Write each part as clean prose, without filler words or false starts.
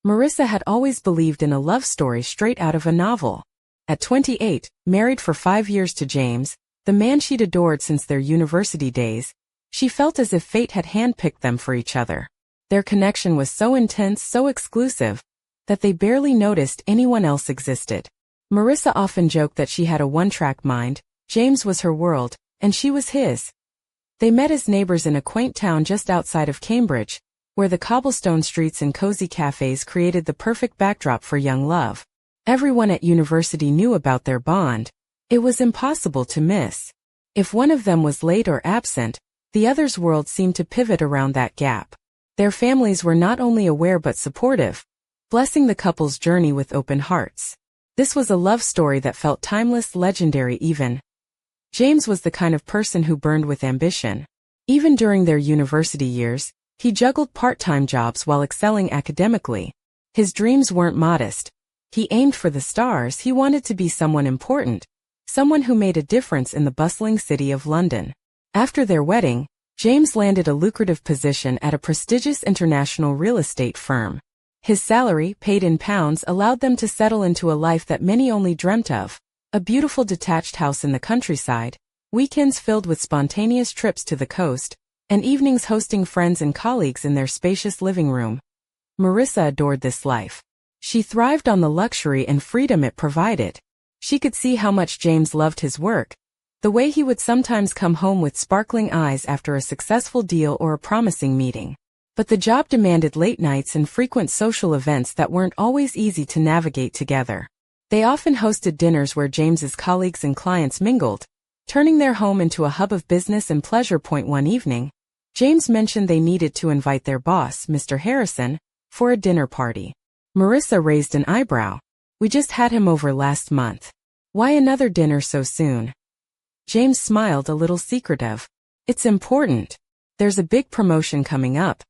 Marissa had always believed in a love story straight out of a novel. At 28, married for 5 years to James, the man she'd adored since their university days, she felt as if fate had handpicked them for each other. Their connection was so intense, so exclusive, that they barely noticed anyone else existed. Marissa often joked that she had a one-track mind. James was her world, and she was his. They met as neighbors in a quaint town just outside of Cambridge, where the cobblestone streets and cozy cafes created the perfect backdrop for young love. Everyone at university knew about their bond. It was impossible to miss. If one of them was late or absent, the other's world seemed to pivot around that gap. Their families were not only aware but supportive, blessing the couple's journey with open hearts. This was a love story that felt timeless, legendary even. James was the kind of person who burned with ambition. Even during their university years, he juggled part-time jobs while excelling academically. His dreams weren't modest. He aimed for the stars. He wanted to be someone important, someone who made a difference in the bustling city of London. After their wedding, James landed a lucrative position at a prestigious international real estate firm. His salary, paid in pounds, allowed them to settle into a life that many only dreamt of. A beautiful detached house in the countryside, weekends filled with spontaneous trips to the coast, and evenings hosting friends and colleagues in their spacious living room. Marissa adored this life. She thrived on the luxury and freedom it provided. She could see how much James loved his work, the way he would sometimes come home with sparkling eyes after a successful deal or a promising meeting. But the job demanded late nights and frequent social events that weren't always easy to navigate together. They often hosted dinners where James's colleagues and clients mingled, turning their home into a hub of business and pleasure. One evening, James mentioned they needed to invite their boss, Mr. Harrison, for a dinner party. Marissa raised an eyebrow. "We just had him over last month. Why another dinner so soon?" James smiled, a little secretive. "It's important. There's a big promotion coming up,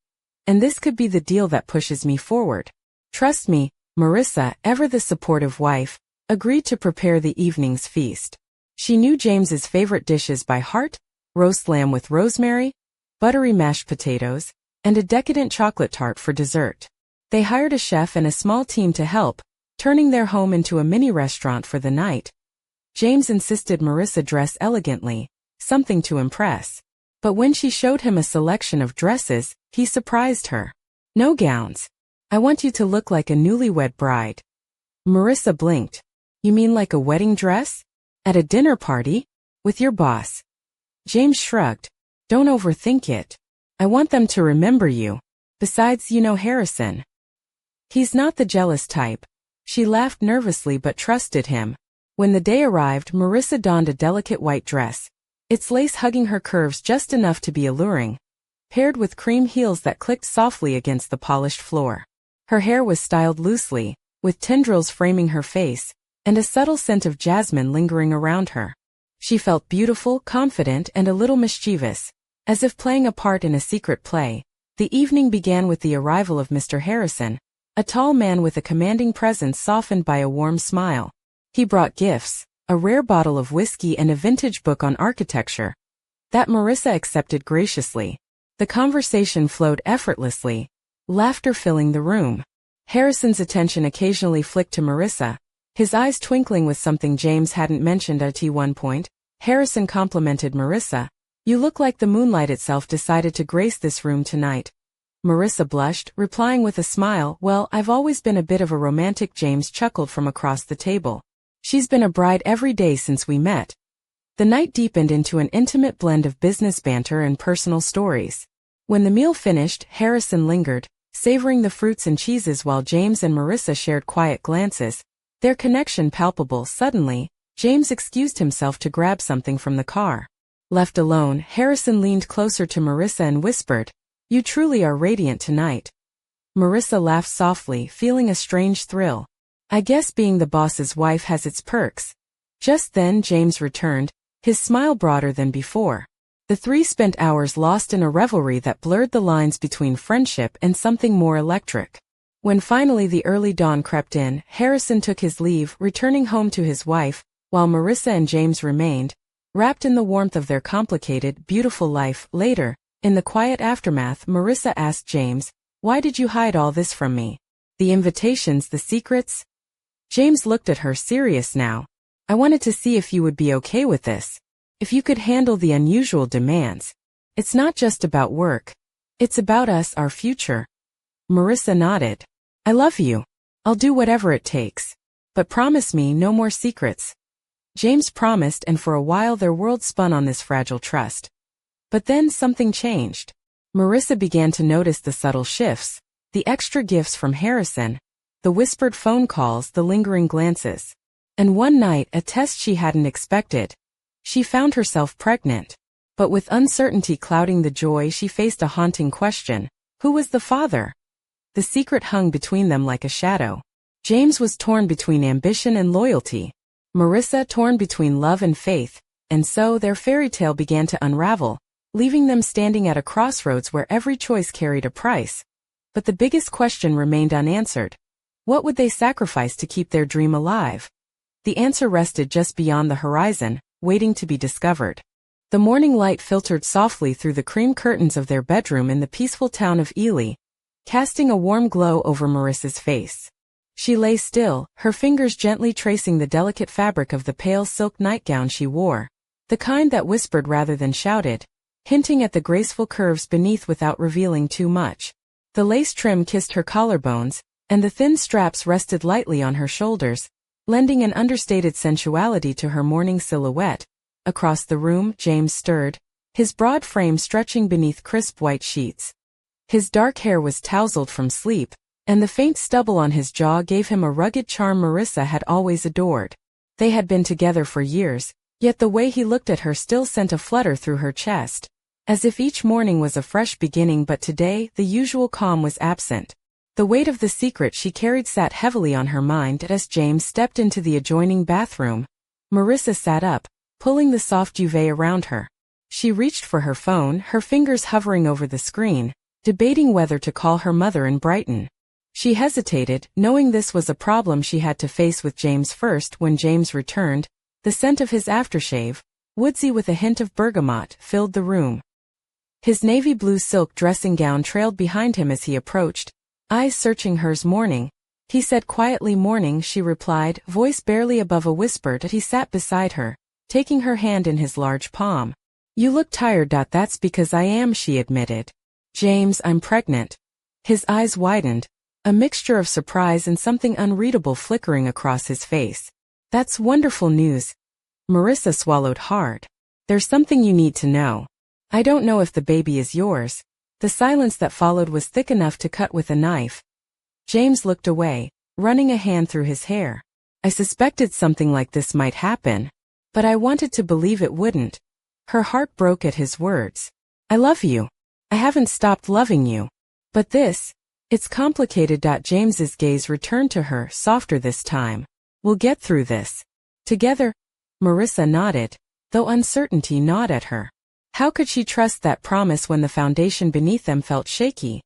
and this could be the deal that pushes me forward." Trust me, Marissa, ever the supportive wife, agreed to prepare the evening's feast. She knew James's favorite dishes by heart: roast lamb with rosemary, buttery mashed potatoes, and a decadent chocolate tart for dessert. They hired a chef and a small team to help, turning their home into a mini restaurant for the night. James insisted Marissa dress elegantly, something to impress. But when she showed him a selection of dresses, he surprised her. "No gowns. I want you to look like a newlywed bride." Marissa blinked. "You mean like a wedding dress? At a dinner party? With your boss?" James shrugged. "Don't overthink it. I want them to remember you. Besides, you know Harrison. He's not the jealous type." She laughed nervously but trusted him. When the day arrived, Marissa donned a delicate white dress, its lace hugging her curves just enough to be alluring, paired with cream heels that clicked softly against the polished floor. Her hair was styled loosely, with tendrils framing her face, and a subtle scent of jasmine lingering around her. She felt beautiful, confident, and a little mischievous, as if playing a part in a secret play. The evening began with the arrival of Mr. Harrison, a tall man with a commanding presence softened by a warm smile. He brought gifts, a rare bottle of whiskey and a vintage book on architecture, that Marissa accepted graciously. The conversation flowed effortlessly, laughter filling the room. Harrison's attention occasionally flicked to Marissa, his eyes twinkling with something James hadn't mentioned at one point. Harrison complimented Marissa. "You look like the moonlight itself decided to grace this room tonight." Marissa blushed, replying with a smile, "Well, I've always been a bit of a romantic." James chuckled from across the table. "She's been a bride every day since we met." The night deepened into an intimate blend of business banter and personal stories. When the meal finished, Harrison lingered, savoring the fruits and cheeses while James and Marissa shared quiet glances, their connection palpable. Suddenly, James excused himself to grab something from the car. Left alone, Harrison leaned closer to Marissa and whispered, "You truly are radiant tonight." Marissa laughed softly, feeling a strange thrill. "I guess being the boss's wife has its perks." Just then James returned, his smile broader than before. The three spent hours lost in a revelry that blurred the lines between friendship and something more electric. When finally the early dawn crept in, Harrison took his leave, returning home to his wife, while Marissa and James remained, wrapped in the warmth of their complicated, beautiful life. Later, in the quiet aftermath, Marissa asked James, "Why did you hide all this from me? The invitations, the secrets? James looked at her, serious now. I wanted to see if you would be okay with this. If you could handle the unusual demands. It's not just about work. It's about us, our future. Marissa nodded. I love you. I'll do whatever it takes. But promise me no more secrets. James promised, and for a while their world spun on this fragile trust. But then something changed. Marissa began to notice the subtle shifts, the extra gifts from Harrison, the whispered phone calls, the lingering glances. And one night, a test she hadn't expected. She found herself pregnant. But with uncertainty clouding the joy, she faced a haunting question. Who was the father? The secret hung between them like a shadow. James was torn between ambition and loyalty. Marissa torn between love and faith, and so their fairy tale began to unravel, leaving them standing at a crossroads where every choice carried a price. But the biggest question remained unanswered. What would they sacrifice to keep their dream alive? The answer rested just beyond the horizon, waiting to be discovered. The morning light filtered softly through the cream curtains of their bedroom in the peaceful town of Ely, casting a warm glow over Marissa's face. She lay still, her fingers gently tracing the delicate fabric of the pale silk nightgown she wore, the kind that whispered rather than shouted, hinting at the graceful curves beneath without revealing too much. The lace trim kissed her collarbones, and the thin straps rested lightly on her shoulders, lending an understated sensuality to her morning silhouette. Across the room, James stirred, his broad frame stretching beneath crisp white sheets. His dark hair was tousled from sleep, and the faint stubble on his jaw gave him a rugged charm Marissa had always adored. They had been together for years, yet the way he looked at her still sent a flutter through her chest, as if each morning was a fresh beginning. But today, the usual calm was absent. The weight of the secret she carried sat heavily on her mind as James stepped into the adjoining bathroom. Marissa sat up, pulling the soft duvet around her. She reached for her phone, her fingers hovering over the screen, debating whether to call her mother in Brighton. She hesitated, knowing this was a problem she had to face with James first. When James returned, the scent of his aftershave, woodsy with a hint of bergamot, filled the room. His navy blue silk dressing gown trailed behind him as he approached, eyes searching hers. Morning, he said quietly. Morning, she replied, voice barely above a whisper. He sat beside her, taking her hand in his large palm. You look tired. That's because I am, she admitted. James, I'm pregnant. His eyes widened, a mixture of surprise and something unreadable flickering across his face. That's wonderful news. Marissa swallowed hard. There's something you need to know. I don't know if the baby is yours. The silence that followed was thick enough to cut with a knife. James looked away, running a hand through his hair. I suspected something like this might happen, but I wanted to believe it wouldn't. Her heart broke at his words. I love you. I haven't stopped loving you. But this, it's complicated. James's gaze returned to her, softer this time. We'll get through this. Together. Marissa nodded, though uncertainty gnawed at her. How could she trust that promise when the foundation beneath them felt shaky?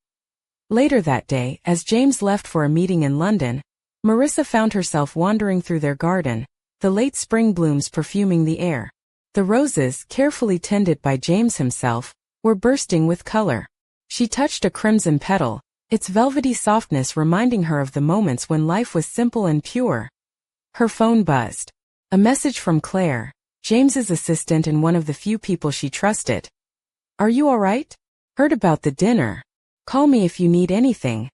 Later that day, as James left for a meeting in London, Marissa found herself wandering through their garden, the late spring blooms perfuming the air. The roses, carefully tended by James himself, were bursting with color. She touched a crimson petal, its velvety softness reminding her of the moments when life was simple and pure. Her phone buzzed. A message from Claire, James's assistant and one of the few people she trusted. Are you all right? Heard about the dinner. Call me if you need anything.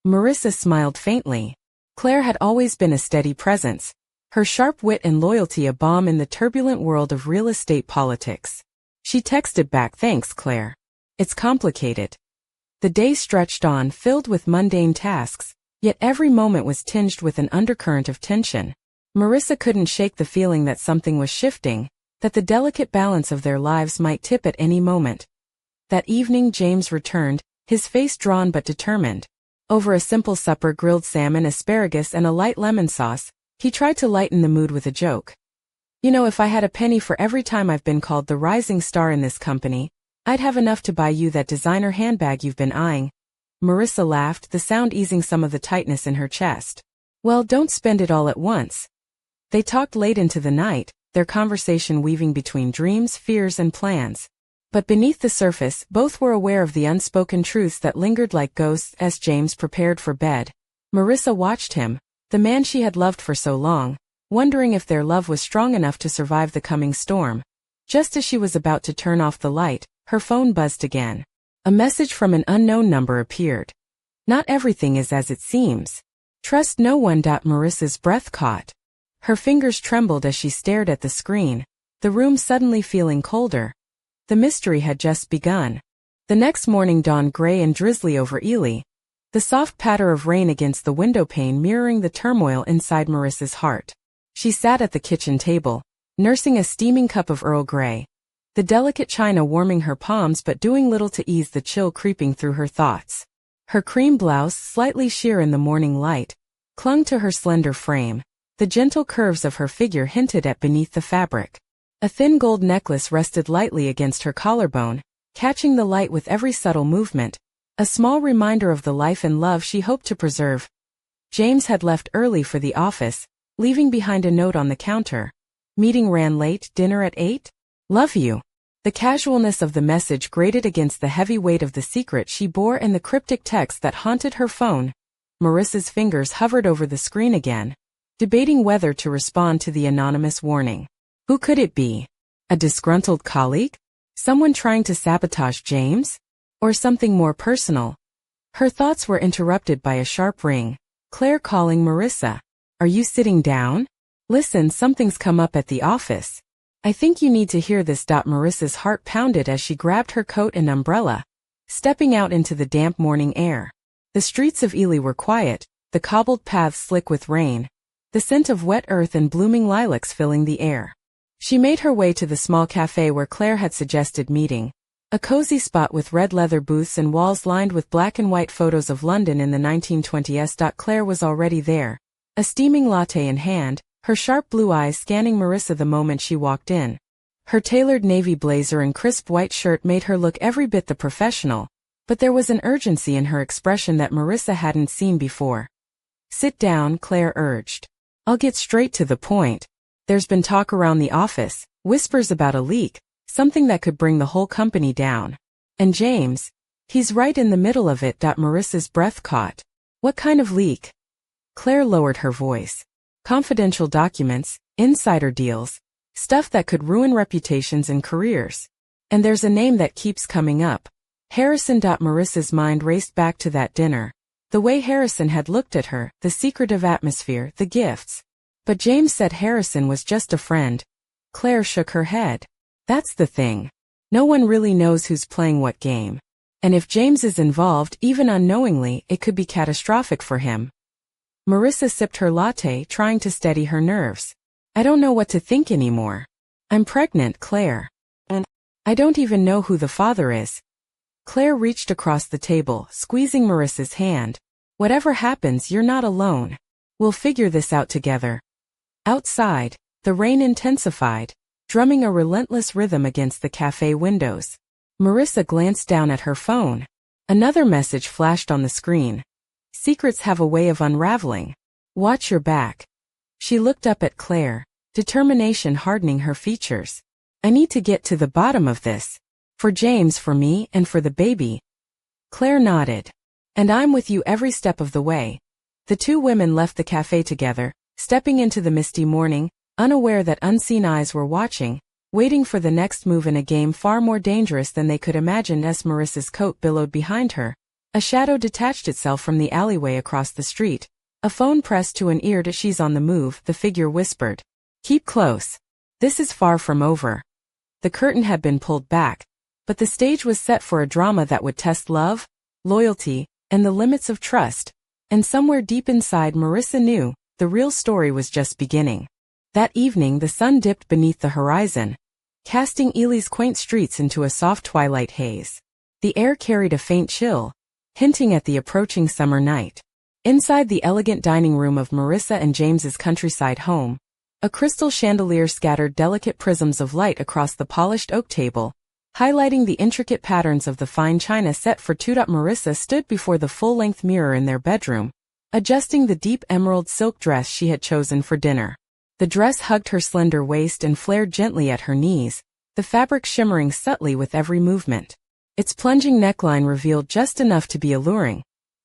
Marissa smiled faintly. Claire had always been a steady presence, her sharp wit and loyalty a balm in the turbulent world of real estate politics. She texted back, thanks, Claire. It's complicated. The day stretched on, filled with mundane tasks, yet every moment was tinged with an undercurrent of tension. Marissa couldn't shake the feeling that something was shifting, that the delicate balance of their lives might tip at any moment. That evening James returned, his face drawn but determined. Over a simple supper, grilled salmon, asparagus and a light lemon sauce, he tried to lighten the mood with a joke. You know, if I had a penny for every time I've been called the rising star in this company, I'd have enough to buy you that designer handbag you've been eyeing. Marissa laughed, the sound easing some of the tightness in her chest. Well, don't spend it all at once. They talked late into the night, their conversation weaving between dreams, fears and plans. But beneath the surface, both were aware of the unspoken truths that lingered like ghosts. As James prepared for bed, Marissa watched him, the man she had loved for so long, wondering if their love was strong enough to survive the coming storm. Just as she was about to turn off the light, her phone buzzed again. A message from an unknown number appeared. Not everything is as it seems. Trust no one. Marissa's breath caught. Her fingers trembled as she stared at the screen, the room suddenly feeling colder. The mystery had just begun. The next morning dawned gray and drizzly over Ely, the soft patter of rain against the windowpane mirroring the turmoil inside Marissa's heart. She sat at the kitchen table, nursing a steaming cup of Earl Grey, the delicate china warming her palms but doing little to ease the chill creeping through her thoughts. Her cream blouse, slightly sheer in the morning light, clung to her slender frame. The gentle curves of her figure hinted at beneath the fabric. A thin gold necklace rested lightly against her collarbone, catching the light with every subtle movement, a small reminder of the life and love she hoped to preserve. James had left early for the office, leaving behind a note on the counter. Meeting ran late, dinner at 8? Love you. The casualness of the message grated against the heavy weight of the secret she bore and the cryptic text that haunted her phone. Marissa's fingers hovered over the screen again, debating whether to respond to the anonymous warning. Who could it be? A disgruntled colleague? Someone trying to sabotage James? Or something more personal? Her thoughts were interrupted by a sharp ring. Claire calling Marissa. Are you sitting down? Listen, something's come up at the office. I think you need to hear this. Marissa's heart pounded as she grabbed her coat and umbrella, stepping out into the damp morning air. The streets of Ely were quiet, the cobbled paths slick with rain, the scent of wet earth and blooming lilacs filling the air. She made her way to the small cafe where Claire had suggested meeting, a cozy spot with red leather booths and walls lined with black and white photos of London in the 1920s. Claire was already there, a steaming latte in hand, her sharp blue eyes scanning Marissa the moment she walked in. Her tailored navy blazer and crisp white shirt made her look every bit the professional, but there was an urgency in her expression that Marissa hadn't seen before. Sit down, Claire urged. I'll get straight to the point. There's been talk around the office, whispers about a leak, something that could bring the whole company down. And James, he's right in the middle of it. Marissa's breath caught. What kind of leak? Claire lowered her voice. Confidential documents, insider deals, stuff that could ruin reputations and careers. And there's a name that keeps coming up. Harrison. Marissa's mind raced back to that dinner. The way Harrison had looked at her, the secretive atmosphere, the gifts. But James said Harrison was just a friend. Claire shook her head. That's the thing. No one really knows who's playing what game. And if James is involved, even unknowingly, it could be catastrophic for him. Marissa sipped her latte, trying to steady her nerves. I don't know what to think anymore. I'm pregnant, Claire. And I don't even know who the father is. Claire reached across the table, squeezing Marissa's hand. Whatever happens, you're not alone. We'll figure this out together. Outside, the rain intensified, drumming a relentless rhythm against the cafe windows. Marissa glanced down at her phone. Another message flashed on the screen. Secrets have a way of unraveling. Watch your back. She looked up at Claire, determination hardening her features. I need to get to the bottom of this. For James, for me, and for the baby. Claire nodded. And I'm with you every step of the way. The two women left the cafe together, stepping into the misty morning, unaware that unseen eyes were watching, waiting for the next move in a game far more dangerous than they could imagine. As Marissa's coat billowed behind her, a shadow detached itself from the alleyway across the street. A phone pressed to an ear. She's on the move, the figure whispered. Keep close. This is far from over. The curtain had been pulled back, but the stage was set for a drama that would test love, loyalty, and the limits of trust. And somewhere deep inside, Marissa knew, the real story was just beginning. That evening the sun dipped beneath the horizon, casting Ely's quaint streets into a soft twilight haze. The air carried a faint chill, hinting at the approaching summer night. Inside the elegant dining room of Marissa and James's countryside home, a crystal chandelier scattered delicate prisms of light across the polished oak table, highlighting the intricate patterns of the fine china set for two. Marissa stood before the full-length mirror in their bedroom, adjusting the deep emerald silk dress she had chosen for dinner. The dress hugged her slender waist and flared gently at her knees, the fabric shimmering subtly with every movement. Its plunging neckline revealed just enough to be alluring.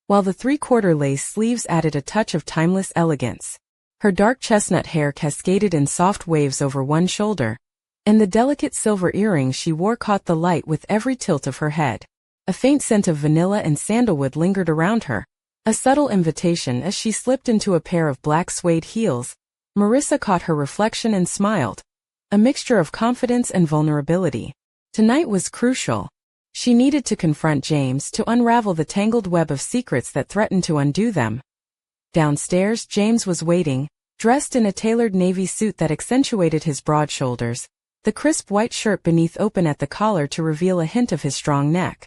while the three-quarter lace sleeves added a touch of timeless elegance. Her dark chestnut hair cascaded in soft waves over one shoulder, and the delicate silver earrings she wore caught the light with every tilt of her head. A faint scent of vanilla and sandalwood lingered around her, a subtle invitation as she slipped into a pair of black suede heels. Marissa caught her reflection and smiled, a mixture of confidence and vulnerability. Tonight was crucial. She needed to confront James to unravel the tangled web of secrets that threatened to undo them. Downstairs, James was waiting, dressed in a tailored navy suit that accentuated his broad shoulders, the crisp white shirt beneath open at the collar to reveal a hint of his strong neck.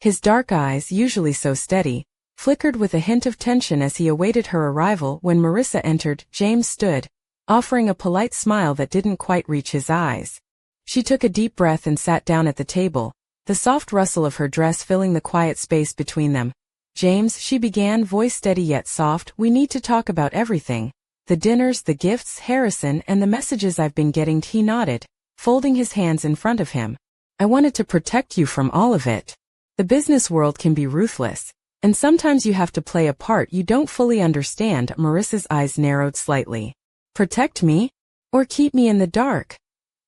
His dark eyes, usually so steady, flickered with a hint of tension as he awaited her arrival. When Marissa entered, James stood, offering a polite smile that didn't quite reach his eyes. She took a deep breath and sat down at the table, the soft rustle of her dress filling the quiet space between them. "James," she began, voice steady yet soft, "we need to talk about everything. The dinners, the gifts, Harrison, and the messages I've been getting." He nodded, folding his hands in front of him. "I wanted to protect you from all of it. The business world can be ruthless, and sometimes you have to play a part you don't fully understand." Marissa's eyes narrowed slightly. "Protect me? Or keep me in the dark?"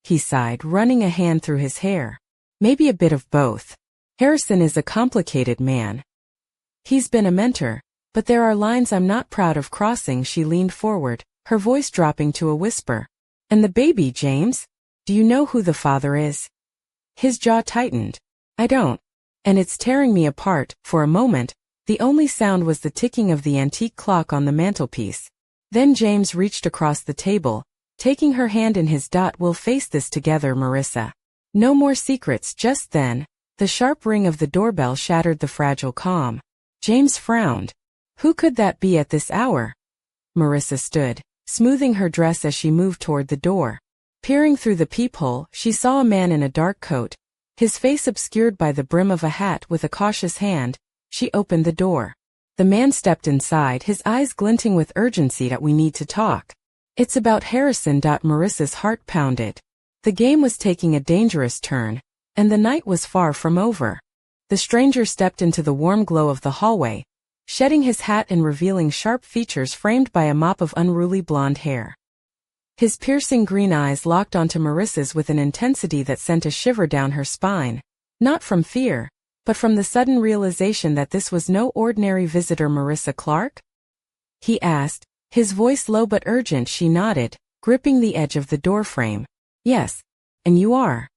He sighed, running a hand through his hair. "Maybe a bit of both. Harrison is a complicated man. He's been a mentor, but there are lines I'm not proud of crossing." She leaned forward, her voice dropping to a whisper. "And the baby, James? Do you know who the father is?" His jaw tightened. "I don't. And it's tearing me apart." For a moment, the only sound was the ticking of the antique clock on the mantelpiece. Then James reached across the table, taking her hand in his. "We'll face this together, Marissa. No more secrets." Just then, the sharp ring of the doorbell shattered the fragile calm. James frowned. Who could that be at this hour? Marissa stood, smoothing her dress as she moved toward the door. Peering through the peephole, she saw a man in a dark coat, his face obscured by the brim of a hat. With a cautious hand, she opened the door. The man stepped inside, his eyes glinting with urgency. "We need to talk. It's about Harrison." Marissa's heart pounded. The game was taking a dangerous turn, and the night was far from over. The stranger stepped into the warm glow of the hallway, shedding his hat and revealing sharp features framed by a mop of unruly blonde hair. His piercing green eyes locked onto Marissa's with an intensity that sent a shiver down her spine, not from fear, but from the sudden realization that this was no ordinary visitor. "Marissa Clark?" he asked, his voice low but urgent. She nodded, gripping the edge of the doorframe. "Yes. And you are?"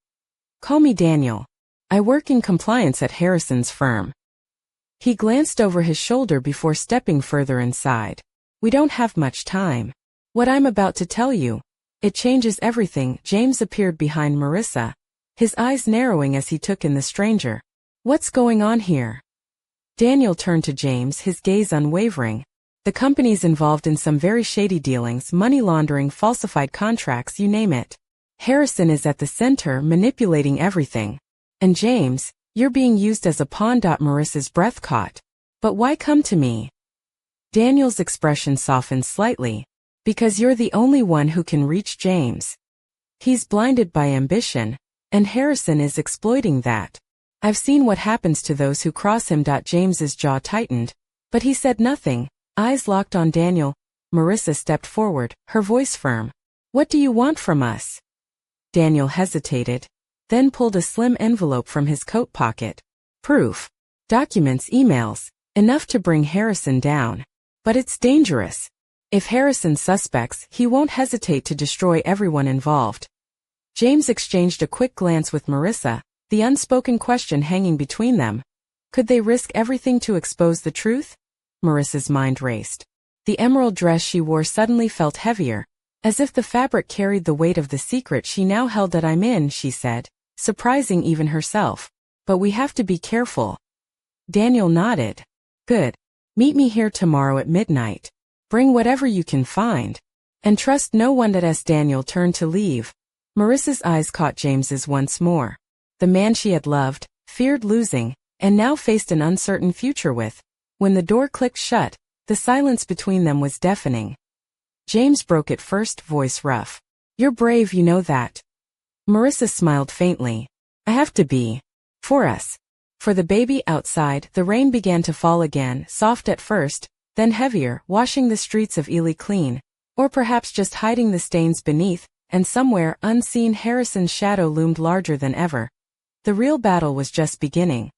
"Call me Daniel. I work in compliance at Harrison's firm." He glanced over his shoulder before stepping further inside. "We don't have much time. What I'm about to tell you, it changes everything." James appeared behind Marissa, his eyes narrowing as he took in the stranger. "What's going on here?" Daniel turned to James, his gaze unwavering. "The company's involved in some very shady dealings, money laundering, falsified contracts, you name it. Harrison is at the center, manipulating everything. And James, you're being used as a pawn." Marissa's breath caught. "But why come to me?" Daniel's expression softened slightly. "Because you're the only one who can reach James. He's blinded by ambition, and Harrison is exploiting that. I've seen what happens to those who cross him." James's jaw tightened, but he said nothing, eyes locked on Daniel. Marissa stepped forward, her voice firm. "What do you want from us?" Daniel hesitated, then pulled a slim envelope from his coat pocket. "Proof. Documents, emails. Enough to bring Harrison down. But it's dangerous. If Harrison suspects, he won't hesitate to destroy everyone involved." James exchanged a quick glance with Marissa, the unspoken question hanging between them. Could they risk everything to expose the truth? Marissa's mind raced. The emerald dress she wore suddenly felt heavier, as if the fabric carried the weight of the secret she now held. "I'm in," she said, surprising even herself. "But we have to be careful." Daniel nodded. "Good. Meet me here tomorrow at midnight. Bring whatever you can find. And trust no one." As Daniel turned to leave, Marissa's eyes caught James's once more. The man she had loved, feared losing, and now faced an uncertain future with. When the door clicked shut, the silence between them was deafening. James broke it first, voice rough. "You're brave, you know that." Marissa smiled faintly. "I have to be. For us. For the baby outside, the rain began to fall again, soft at first, then heavier, washing the streets of Ely clean, or perhaps just hiding the stains beneath, and somewhere, unseen, Harrison's shadow loomed larger than ever. The real battle was just beginning.